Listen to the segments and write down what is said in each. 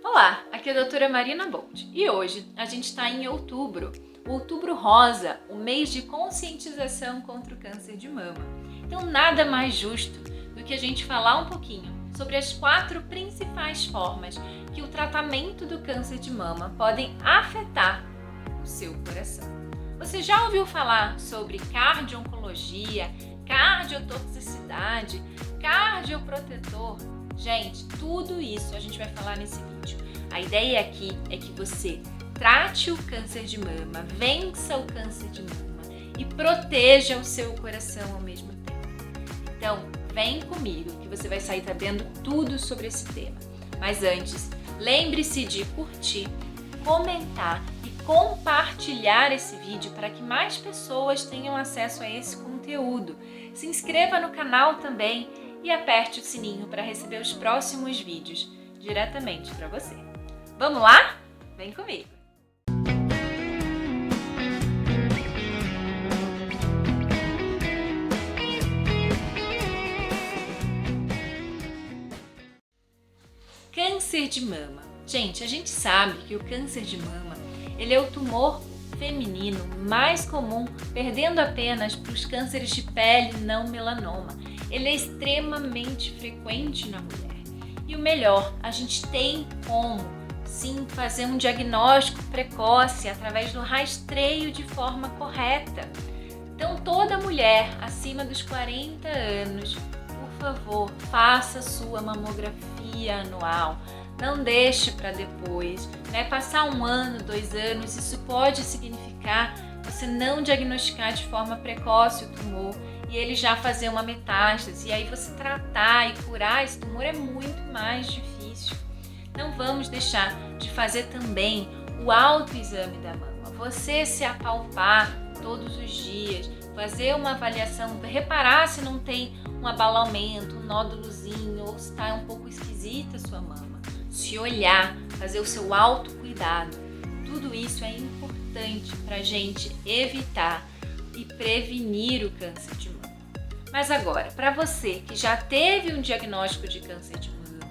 Olá, aqui é a doutora Marina Bold e hoje a gente está em outubro, o Outubro Rosa, o mês de conscientização contra o câncer de mama. Então nada mais justo do que a gente falar um pouquinho sobre as 4 principais formas que o tratamento do câncer de mama podem afetar o seu coração. Você já ouviu falar sobre cardio-oncologia, cardiotoxicidade, cardioprotetor? Gente, tudo isso a gente vai falar nesse vídeo. A ideia aqui é que você trate o câncer de mama, vença o câncer de mama e proteja o seu coração ao mesmo tempo. Então, vem comigo que você vai sair sabendo tudo sobre esse tema. Mas antes, lembre-se de curtir, comentar e compartilhar esse vídeo para que mais pessoas tenham acesso a esse conteúdo. Se inscreva no canal também e aperte o sininho para receber os próximos vídeos diretamente para você. Vamos lá? Vem comigo! Câncer de mama. Gente, a gente sabe que o câncer de mama, ele é o tumor feminino mais comum, perdendo apenas para os cânceres de pele não melanoma. Ele é extremamente frequente na mulher. E o melhor, a gente tem como, sim, fazer um diagnóstico precoce através do rastreio de forma correta. Então, toda mulher acima dos 40 anos, por favor, faça sua mamografia anual. Não deixe para depois, né? Passar 1 ano, 2 anos, isso pode significar você não diagnosticar de forma precoce o tumor e ele já fazer uma metástase, e aí você tratar e curar esse tumor é muito mais difícil. Não vamos deixar de fazer também o autoexame da mama, você se apalpar todos os dias, fazer uma avaliação, reparar se não tem um abalamento, um nódulozinho, ou se está um pouco esquisita a sua mama, se olhar, fazer o seu autocuidado. Tudo isso é importante para a gente evitar e prevenir o câncer de mama. Mas agora, para você que já teve um diagnóstico de câncer de mama,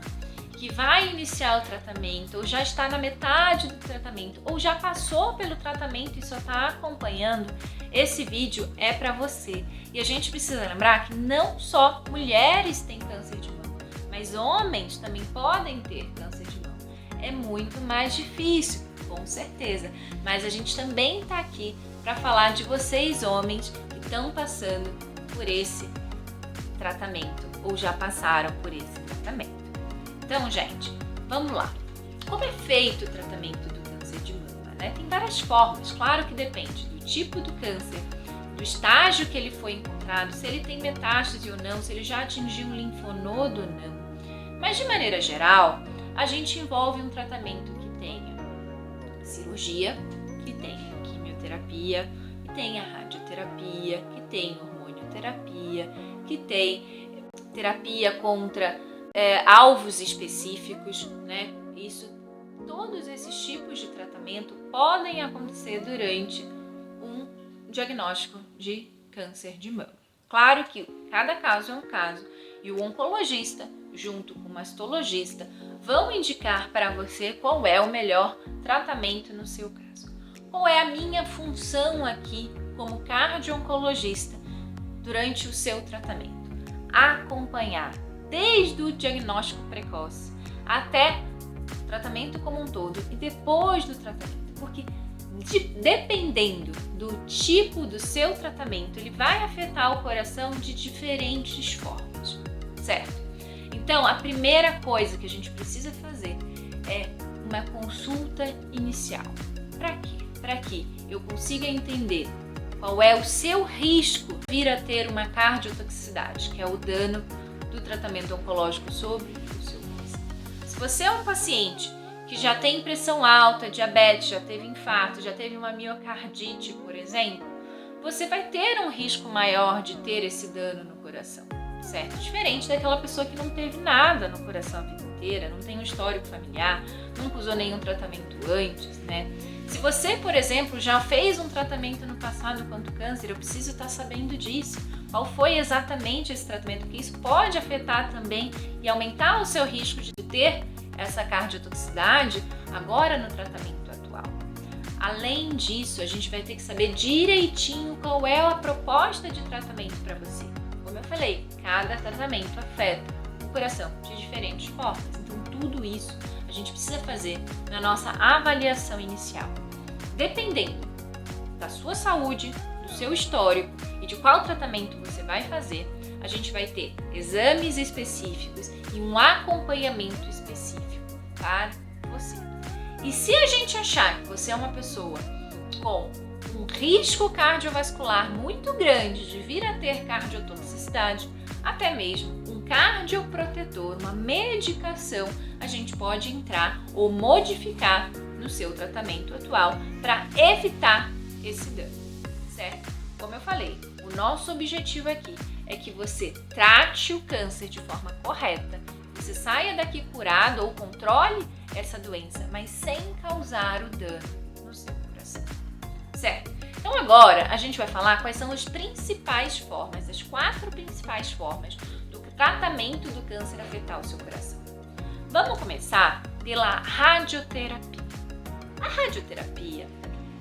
que vai iniciar o tratamento, ou já está na metade do tratamento, ou já passou pelo tratamento e só está acompanhando, esse vídeo é para você. E a gente precisa lembrar que não só mulheres têm câncer de mama, mas homens também podem ter câncer de mama. É muito mais difícil, com certeza, mas a gente também está aqui para falar de vocês, homens, que estão passando por esse tratamento ou já passaram por esse tratamento. Então, gente, vamos lá. Como é feito o tratamento do câncer de mama, né? Tem várias formas, claro que depende do tipo do câncer, do estágio que ele foi encontrado, se ele tem metástase ou não, se ele já atingiu um linfonodo ou não. Mas, de maneira geral, a gente envolve um tratamento que tenha cirurgia, que tenha quimioterapia, que tenha radioterapia, que tenha hormonioterapia, que tem terapia contra alvos específicos, né? Todos esses tipos de tratamento podem acontecer durante um diagnóstico de câncer de mama. Claro que cada caso é um caso e o oncologista, junto com o mastologista, vão indicar para você qual é o melhor tratamento no seu caso. Qual é a minha função aqui como cardio-oncologista durante o seu tratamento? Acompanhar desde o diagnóstico precoce até o tratamento como um todo e depois do tratamento, porque dependendo do tipo do seu tratamento, ele vai afetar o coração de diferentes formas, certo? Então, a primeira coisa que a gente precisa fazer é uma consulta inicial. Para quê? Para que eu consiga entender qual é o seu risco de vir a ter uma cardiotoxicidade, que é o dano do tratamento oncológico sobre o seu câncer. Se você é um paciente que já tem pressão alta, diabetes, já teve infarto, já teve uma miocardite, por exemplo, você vai ter um risco maior de ter esse dano no coração, certo? Diferente daquela pessoa que não teve nada no coração a vida inteira, não tem um histórico familiar, nunca usou nenhum tratamento antes, né? Se você, por exemplo, já fez um tratamento no passado contra o câncer, eu preciso estar sabendo disso. Qual foi exatamente esse tratamento? Porque isso pode afetar também e aumentar o seu risco de ter essa cardiotoxicidade agora no tratamento atual. Além disso, a gente vai ter que saber direitinho qual é a proposta de tratamento para você. Como eu falei, cada tratamento afeta o coração de diferentes formas. Então, tudo isso a gente precisa fazer na nossa avaliação inicial. Dependendo da sua saúde, do seu histórico e de qual tratamento você vai fazer, a gente vai ter exames específicos e um acompanhamento específico para você. E se a gente achar que você é uma pessoa com um risco cardiovascular muito grande de vir a ter cardiotoxicidade, até mesmo um cardioprotetor, uma medicação, a gente pode entrar ou modificar no seu tratamento atual para evitar esse dano, certo? Como eu falei, o nosso objetivo aqui é que você trate o câncer de forma correta, você saia daqui curado ou controle essa doença, mas sem causar o dano no seu coração, certo? Então agora a gente vai falar quais são as principais formas, as 4 principais formas do tratamento do câncer afetar o seu coração. Vamos começar pela radioterapia. A radioterapia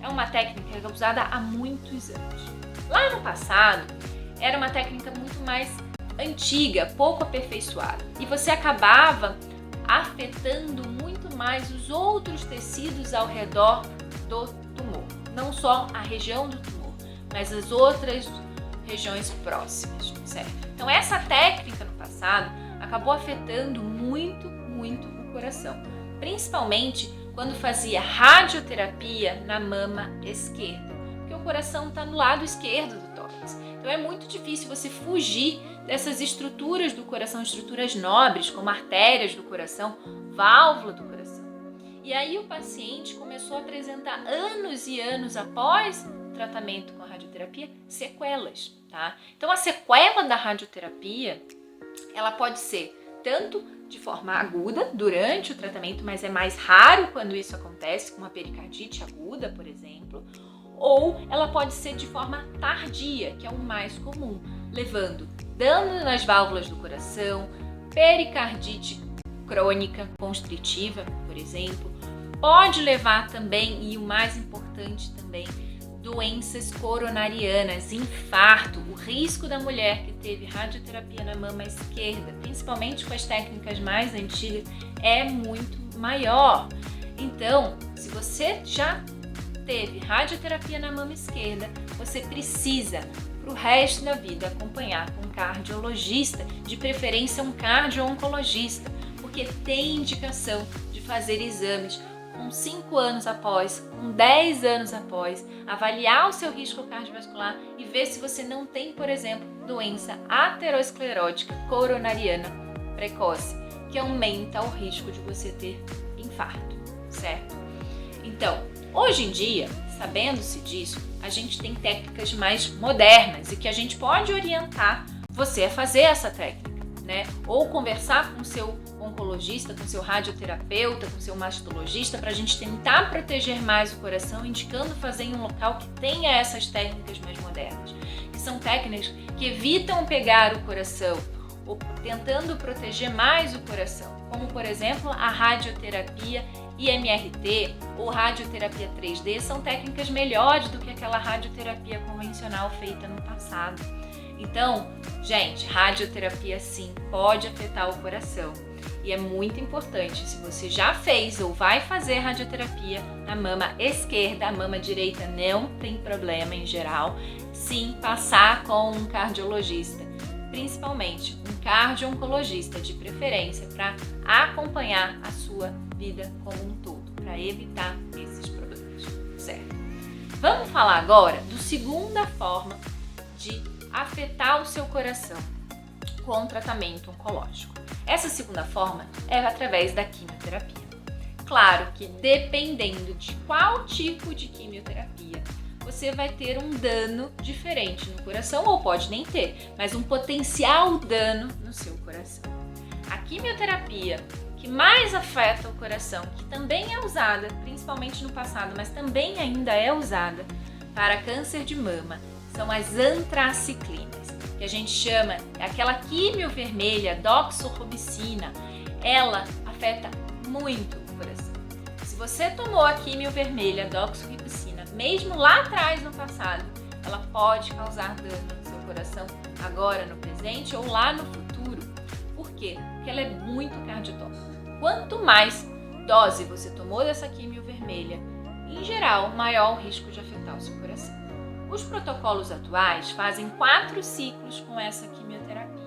é uma técnica usada há muitos anos. Lá no passado, era uma técnica muito mais antiga, pouco aperfeiçoada, e você acabava afetando muito mais os outros tecidos ao redor do tumor. Não só a região do tumor, mas as outras regiões próximas, certo? Então essa técnica no passado acabou afetando muito o coração, principalmente quando fazia radioterapia na mama esquerda, porque o coração está no lado esquerdo do tórax. Então é muito difícil você fugir dessas estruturas do coração, estruturas nobres, como artérias do coração, válvula do coração. E aí o paciente começou a apresentar anos e anos após o tratamento com a radioterapia, sequelas, tá? Então a sequela da radioterapia, ela pode ser tanto de forma aguda durante o tratamento, mas é mais raro quando isso acontece, com uma pericardite aguda, por exemplo, ou ela pode ser de forma tardia, que é o mais comum, levando dano nas válvulas do coração, pericardite crônica constritiva, por exemplo, pode levar também, e o mais importante também, doenças coronarianas, infarto. O risco da mulher que teve radioterapia na mama esquerda, principalmente com as técnicas mais antigas, é muito maior. Então, se você já teve radioterapia na mama esquerda, você precisa, para o resto da vida, acompanhar com um cardiologista, de preferência um cardio-oncologista, porque tem indicação de fazer exames com 5 anos após, com 10 anos após, avaliar o seu risco cardiovascular e ver se você não tem, por exemplo, doença aterosclerótica coronariana precoce, que aumenta o risco de você ter infarto, certo? Então, hoje em dia, sabendo-se disso, a gente tem técnicas mais modernas e que a gente pode orientar você a fazer essa técnica, né? Ou conversar com o seu oncologista, com o seu radioterapeuta, com o seu mastologista, para a gente tentar proteger mais o coração, indicando fazer em um local que tenha essas técnicas mais modernas, que são técnicas que evitam pegar o coração, ou tentando proteger mais o coração, como por exemplo a radioterapia IMRT ou radioterapia 3D, são técnicas melhores do que aquela radioterapia convencional feita no passado. Então, gente, radioterapia sim pode afetar o coração e é muito importante, se você já fez ou vai fazer radioterapia na mama esquerda, a mama direita não tem problema em geral, sim passar com um cardiologista, principalmente um cardio-oncologista de preferência, para acompanhar a sua vida como um todo, para evitar esses problemas, certo? Vamos falar agora da segunda forma de afetar o seu coração com tratamento oncológico. Essa segunda forma é através da quimioterapia. Claro que dependendo de qual tipo de quimioterapia, você vai ter um dano diferente no coração, ou pode nem ter, mas um potencial dano no seu coração. A quimioterapia que mais afeta o coração, que também é usada, principalmente no passado, mas também ainda é usada para câncer de mama, são as antraciclinas, que a gente chama, aquela quimio vermelha, doxorubicina. Ela afeta muito o coração. Se você tomou a químio vermelha, doxorubicina, mesmo lá atrás no passado, ela pode causar dano no seu coração agora no presente ou lá no futuro. Por quê? Porque ela é muito cardiotóxica. Quanto mais dose você tomou dessa químio vermelha, em geral, maior o risco de afetar o seu coração. Os protocolos atuais fazem 4 ciclos com essa quimioterapia.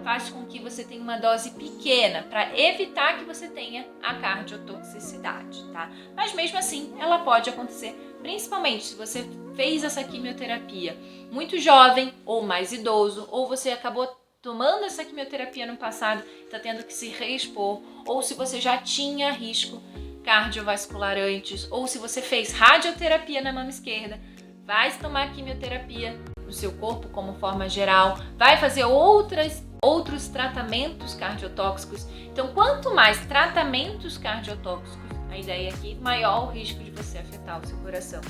Faz com que você tenha uma dose pequena para evitar que você tenha a cardiotoxicidade, tá? Mas mesmo assim, ela pode acontecer, principalmente se você fez essa quimioterapia muito jovem ou mais idoso, ou você acabou tomando essa quimioterapia no passado, está tendo que se reexpor, ou se você já tinha risco cardiovascular antes, ou se você fez radioterapia na mama esquerda, vai tomar quimioterapia no seu corpo como forma geral, vai fazer outros tratamentos cardiotóxicos. Então, quanto mais tratamentos cardiotóxicos, a ideia aqui, maior o risco de você afetar o seu coração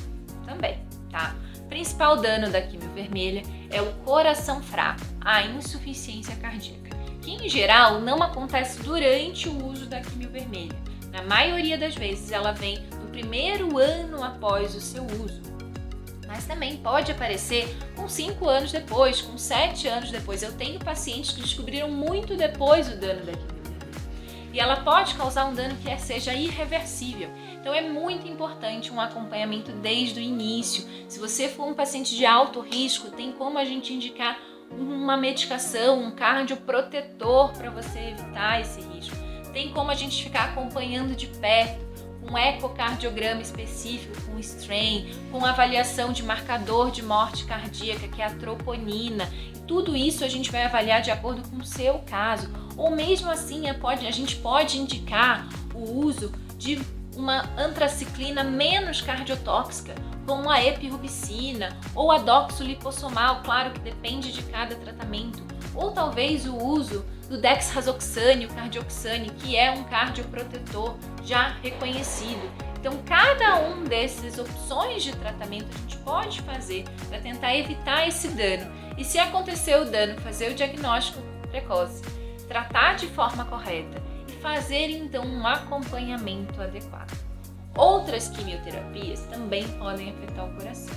também, tá? O principal dano da quimio vermelha é o coração fraco, a insuficiência cardíaca, que em geral não acontece durante o uso da quimio vermelha. Na maioria das vezes ela vem no primeiro ano após o seu uso, mas também pode aparecer com 5 anos depois, com 7 anos depois. Eu tenho pacientes que descobriram muito depois o dano da quimio vermelha. E ela pode causar um dano que seja irreversível. Então é muito importante um acompanhamento desde o início. Se você for um paciente de alto risco, tem como a gente indicar uma medicação, um cardioprotetor para você evitar esse risco. Tem como a gente ficar acompanhando de perto, um ecocardiograma específico, com strain, com avaliação de marcador de morte cardíaca, que é a troponina. E tudo isso a gente vai avaliar de acordo com o seu caso. Ou mesmo assim, a gente pode indicar o uso de uma antraciclina menos cardiotóxica, como a epirubicina ou a doxolipossomal, claro que depende de cada tratamento. Ou talvez o uso do dexrazoxane, o cardioxane, que é um cardioprotetor já reconhecido. Então, cada um dessas opções de tratamento a gente pode fazer para tentar evitar esse dano. E se acontecer o dano, fazer o diagnóstico precoce, tratar de forma correta e fazer então um acompanhamento adequado. Outras quimioterapias também podem afetar o coração.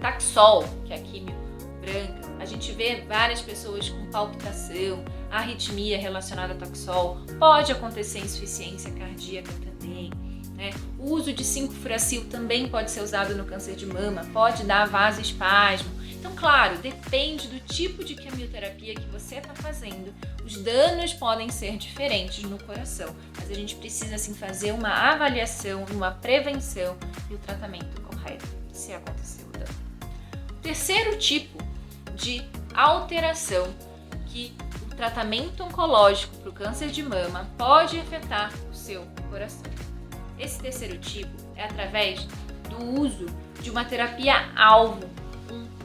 Taxol, que é a quimio branca, a gente vê várias pessoas com palpitação, arritmia relacionada a taxol, pode acontecer insuficiência cardíaca também, né? O uso de 5-furacil também pode ser usado no câncer de mama, pode dar vasoespasmo. Então, claro, depende do tipo de quimioterapia que você está fazendo, os danos podem ser diferentes no coração, mas a gente precisa assim fazer uma avaliação, uma prevenção e o tratamento correto, se acontecer o dano. O terceiro tipo de alteração que o tratamento oncológico para o câncer de mama pode afetar o seu coração. Esse terceiro tipo é através do uso de uma terapia-alvo,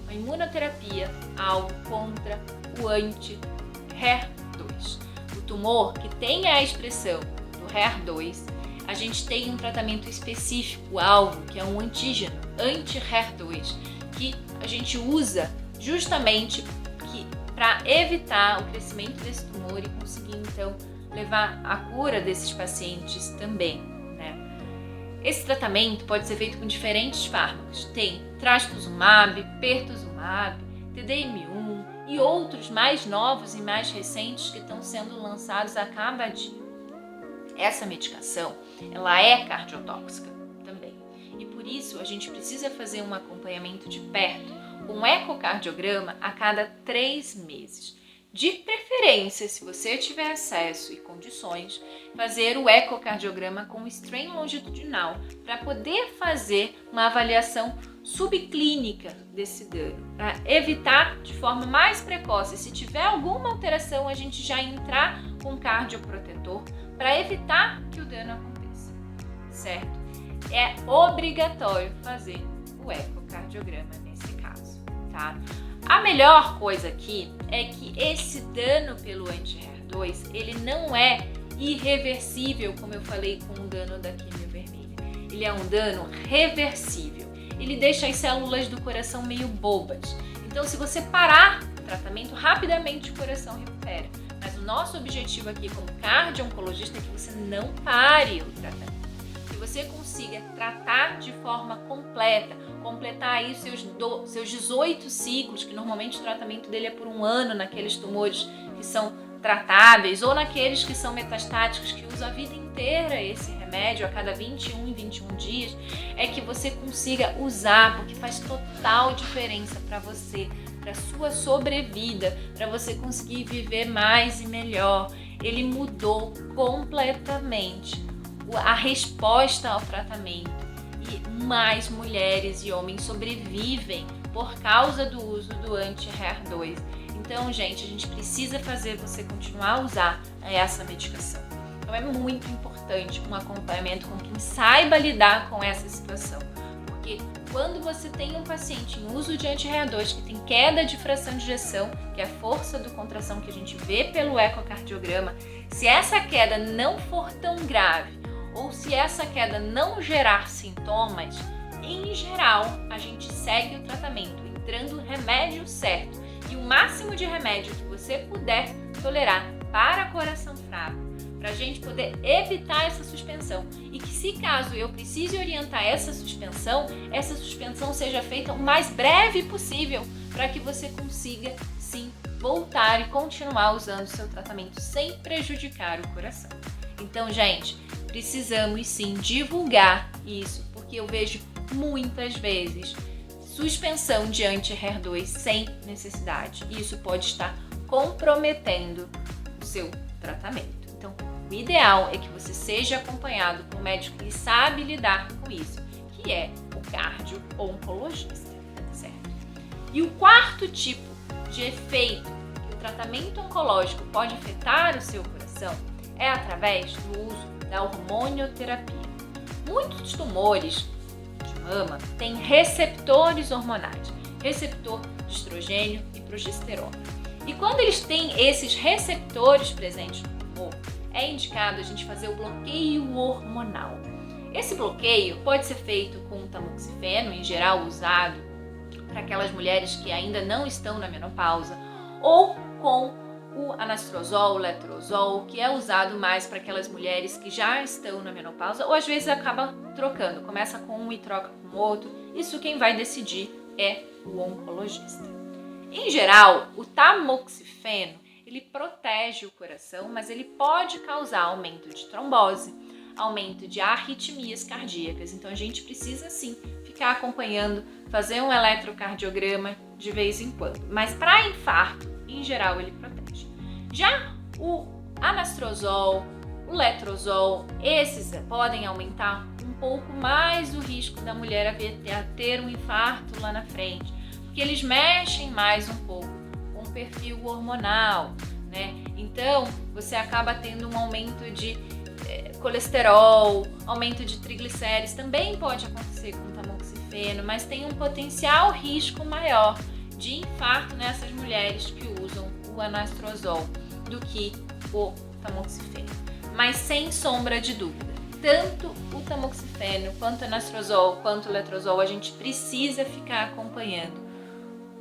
uma imunoterapia alvo contra o anti-HER2. O tumor que tem a expressão do HER2, a gente tem um tratamento específico alvo, que é um antígeno anti-HER2, que a gente usa justamente para evitar o crescimento desse tumor e conseguir então levar a cura desses pacientes também, né? Esse tratamento pode ser feito com diferentes fármacos. Tem trastuzumab, pertuzumab, TDM1 e outros mais novos e mais recentes que estão sendo lançados a cada dia. Essa medicação, ela é cardiotóxica também. E por isso a gente precisa fazer um acompanhamento de perto, um ecocardiograma a cada 3 meses. De preferência, se você tiver acesso e condições, fazer o ecocardiograma com strain longitudinal para poder fazer uma avaliação subclínica desse dano, para evitar de forma mais precoce, se tiver alguma alteração, a gente já entrar com cardioprotetor para evitar que o dano aconteça, certo? É obrigatório fazer o ecocardiograma nesse caso, tá? A melhor coisa aqui é que esse dano pelo anti-HER2, ele não é irreversível, como eu falei com o dano da quimio vermelha. Ele é um dano reversível. Ele deixa as células do coração meio bobas. Então, se você parar o tratamento, rapidamente o coração recupera. Mas o nosso objetivo aqui como cardio-oncologista é que você não pare o tratamento, que você consiga tratar de forma completa, completar aí seus 18 ciclos, que normalmente o tratamento dele é por 1 ano naqueles tumores que são tratáveis ou naqueles que são metastáticos, que usam a vida inteira esse remédio a cada 21 em 21 dias, é que você consiga usar, porque faz total diferença para você, para sua sobrevida, para você conseguir viver mais e melhor. Ele mudou completamente a resposta ao tratamento e mais mulheres e homens sobrevivem por causa do uso do anti-HER2. Então, gente, a gente precisa fazer você continuar a usar essa medicação. Então, é muito importante um acompanhamento com quem saiba lidar com essa situação. Porque quando você tem um paciente em uso de anti-HER2 que tem queda de fração de ejeção, que é a força do contração que a gente vê pelo ecocardiograma, se essa queda não for tão grave ou se essa queda não gerar sintomas, em geral, a gente segue o tratamento, entrando o remédio certo e o máximo de remédio que você puder tolerar para coração fraco, para a gente poder evitar essa suspensão e que, se caso eu precise orientar essa suspensão seja feita o mais breve possível para que você consiga, sim, voltar e continuar usando o seu tratamento sem prejudicar o coração. Então, gente, precisamos sim divulgar isso, porque eu vejo muitas vezes suspensão de anti-HER2 sem necessidade. E isso pode estar comprometendo o seu tratamento. Então, o ideal é que você seja acompanhado por um médico que sabe lidar com isso, que é o cardio-oncologista, certo? E o quarto tipo de efeito que o tratamento oncológico pode afetar o seu coração é através do uso da hormonioterapia. Muitos tumores de mama têm receptores hormonais, receptor de estrogênio e progesterona. E quando eles têm esses receptores presentes no tumor, é indicado a gente fazer o bloqueio hormonal. Esse bloqueio pode ser feito com o tamoxifeno, em geral usado para aquelas mulheres que ainda não estão na menopausa, ou com o anastrozol, o letrozol, que é usado mais para aquelas mulheres que já estão na menopausa, ou às vezes acaba trocando, começa com um e troca com o outro. Isso quem vai decidir é o oncologista. Em geral, o tamoxifeno, ele protege o coração, mas ele pode causar aumento de trombose, aumento de arritmias cardíacas. Então a gente precisa sim ficar acompanhando, fazer um eletrocardiograma de vez em quando. Mas para infarto, em geral, ele protege. Já o anastrozol, o letrozol, esses podem aumentar um pouco mais o risco da mulher a ter um infarto lá na frente, porque eles mexem mais um pouco com o perfil hormonal, né? Então, você acaba tendo um aumento de colesterol, aumento de triglicérides, também pode acontecer com o tamoxifeno, mas tem um potencial risco maior de infarto nessas mulheres que usam o anastrozol do que o tamoxifeno. Mas sem sombra de dúvida, tanto o tamoxifeno, quanto o anastrozol, quanto o letrozol, a gente precisa ficar acompanhando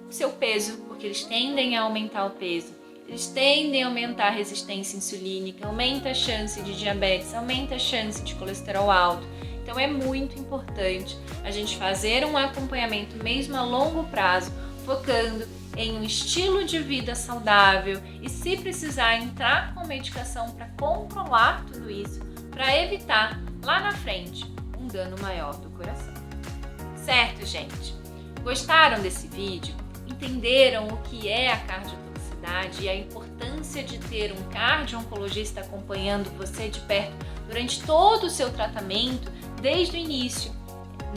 o seu peso, porque eles tendem a aumentar o peso, eles tendem a aumentar a resistência insulínica, aumenta a chance de diabetes, aumenta a chance de colesterol alto. Então é muito importante a gente fazer um acompanhamento mesmo a longo prazo, focando em um estilo de vida saudável e, se precisar, entrar com medicação para controlar tudo isso, para evitar lá na frente um dano maior do coração. Certo, gente? Gostaram desse vídeo? Entenderam o que é a cardiotoxicidade e a importância de ter um cardio-oncologista acompanhando você de perto durante todo o seu tratamento, desde o início,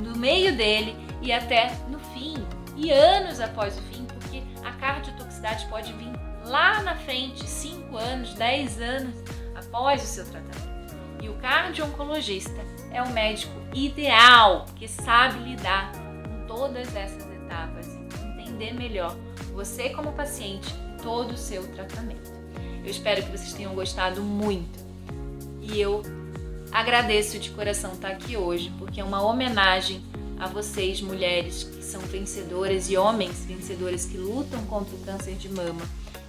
no meio dele e até no fim, e anos após o fim, porque a cardiotoxicidade pode vir lá na frente, 5 anos, 10 anos após o seu tratamento. E o cardio-oncologista é o médico ideal, que sabe lidar com todas essas etapas e entender melhor você como paciente e todo o seu tratamento. Eu espero que vocês tenham gostado muito e eu agradeço de coração estar aqui hoje, porque é uma homenagem a vocês, mulheres que são vencedoras, e homens vencedores que lutam contra o câncer de mama.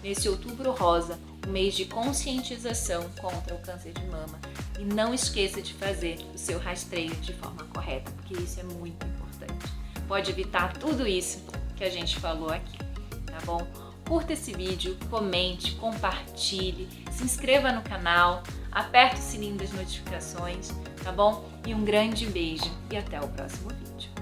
nesse Outubro Rosa, um mês de conscientização contra o câncer de mama. E não esqueça de fazer o seu rastreio de forma correta, porque isso é muito importante. Pode evitar tudo isso que a gente falou aqui, tá bom? Curta esse vídeo, comente, compartilhe, se inscreva no canal, aperte o sininho das notificações, tá bom? E um grande beijo e até o próximo vídeo.